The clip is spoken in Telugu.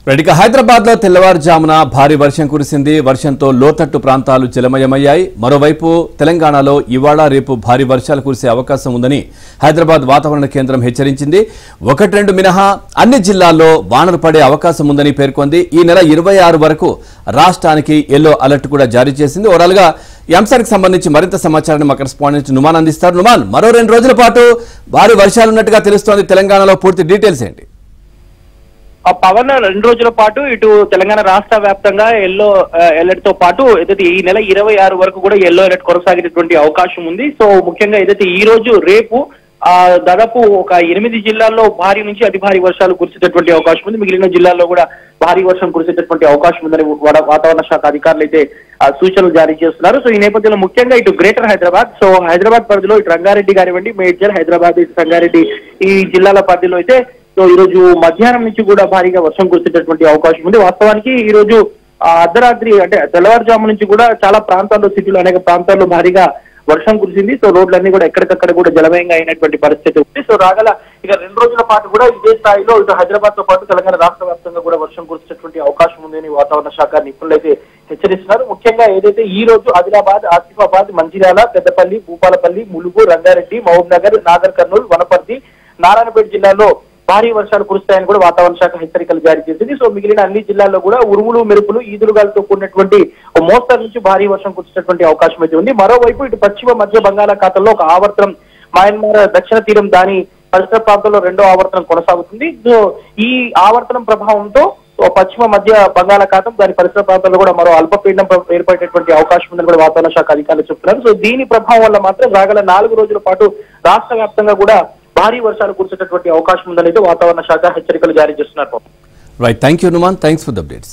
రెడ్డిక హైదరాబాద్ లో తెల్లవారుజామున భారీ వర్షం కురిసింది. వర్షంతో లోతట్టు ప్రాంతాలు జలమయమయ్యాయి. మరోవైపు తెలంగాణలో ఇవాళ రేపు భారీ వర్షాలు కురిసే అవకాశం ఉందని హైదరాబాద్ వాతావరణ కేంద్రం హెచ్చరించింది. 1-2 మినహా అన్ని జిల్లాల్లో వానలు పడే అవకాశం ఉందని పేర్కొంది. ఈ నెల 26 వరకు రాష్ట్రానికి ఎల్లో అలర్ట్ కూడా జారీ చేసింది. ఓవరాల్ గా ఈ అంశానికి సంబంధించి మరింత సమాచారాన్ని మా కరెస్పాండెంట్ నుమాన్ అందిస్తారు. నుమాన్, మరో 2 రోజుల పాటు భారీ వర్షాలున్నట్టుగా తెలుస్తోంది. తెలంగాణలో పూర్తి డీటెయిల్స్ ఏంటి? పవన్ 2 రోజుల పాటు ఇటు తెలంగాణ రాష్ట్ర వ్యాప్తంగా ఎల్లో అలర్ట్ తో పాటు ఏదైతే ఈ నెల 26 వరకు కూడా ఎల్లో అలర్ట్ కొనసాగేటువంటి అవకాశం ఉంది. సో ముఖ్యంగా ఏదైతే ఈ రోజు రేపు దాదాపు ఒక 8 జిల్లాల్లో భారీ నుంచి అతి భారీ వర్షాలు కురిసేటటువంటి అవకాశం ఉంది. మిగిలిన జిల్లాల్లో కూడా భారీ వర్షం కురిసేటటువంటి అవకాశం ఉందని వాతావరణ శాఖ అధికారులు అయితే సూచనలు జారీ చేస్తున్నారు. సో ఈ నేపథ్యంలో ముఖ్యంగా ఇటు గ్రేటర్ హైదరాబాద్, సో హైదరాబాద్ పరిధిలో ఇటు రంగారెడ్డి కానివ్వండి, మేడ్చల్, హైదరాబాద్, ఇటు సంగారెడ్డి ఈ జిల్లాల పరిధిలో అయితే సో ఈ రోజు మధ్యాహ్నం నుంచి కూడా భారీగా వర్షం కురిసేటటువంటి అవకాశం ఉంది. వాస్తవానికి ఈ రోజు అర్ధరాత్రి అంటే తెల్లవారుజాము నుంచి కూడా చాలా ప్రాంతాల్లో, సిటీలో అనేక ప్రాంతాల్లో భారీగా వర్షం కురిసింది. సో రోడ్లన్నీ కూడా ఎక్కడికక్కడ కూడా జలమయంగా అయినటువంటి పరిస్థితి ఉంది. సో రాగల ఇక 2 రోజుల పాటు కూడా ఇదే స్థాయిలో ఇటు హైదరాబాద్ తో పాటు తెలంగాణ రాష్ట్ర వ్యాప్తంగా కూడా వర్షం కురిసేటువంటి అవకాశం ఉందని వాతావరణ శాఖ నిపుణులు అయితే హెచ్చరిస్తున్నారు. ముఖ్యంగా ఏదైతే ఈ రోజు ఆదిలాబాద్, ఆసిఫాబాద్, మంచిర్యాల, పెద్దపల్లి, భూపాలపల్లి, ములుగు, రంగారెడ్డి, మహబూబ్ నగర్, నాగర్ కర్నూల్, వనపర్తి, నారాయణపేట జిల్లాల్లో భారీ వర్షాలు కురుస్తాయని కూడా వాతావరణ శాఖ హెచ్చరికలు జారీ చేసింది. సో మిగిలిన అన్ని జిల్లాల్లో కూడా ఉరుములు, మెరుపులు, ఈదురుగాలతో కూడినటువంటి మోస్తరు నుంచి భారీ వర్షం కురిసేటటువంటి అవకాశం అయితే ఉంది. మరోవైపు ఇటు పశ్చిమ మధ్య బంగాళాఖాతంలో ఒక ఆవర్తనం మయన్మార్ దక్షిణ తీరం దాని పరిసర ప్రాంతంలో 2వ ఆవర్తనం కొనసాగుతుంది. సో ఈ ఆవర్తనం ప్రభావంతో పశ్చిమ మధ్య బంగాళాఖాతం దాని పరిసర ప్రాంతాల్లో కూడా మరో అల్పపీడనం ఏర్పడేటువంటి అవకాశం ఉందని కూడా వాతావరణ శాఖ అధికారులు చెప్తున్నారు. సో దీని ప్రభావం వల్ల మాత్రం రాగల 4 రోజుల పాటు రాష్ట్ర వ్యాప్తంగా కూడా భారీ వర్షాలు కురిసేటటువంటి అవకాశం ఉందని అయితే వాతావరణ శాఖ హెచ్చరికలు జారీ చేస్తున్నారు. Right, thank you Numan, thanks for the updates.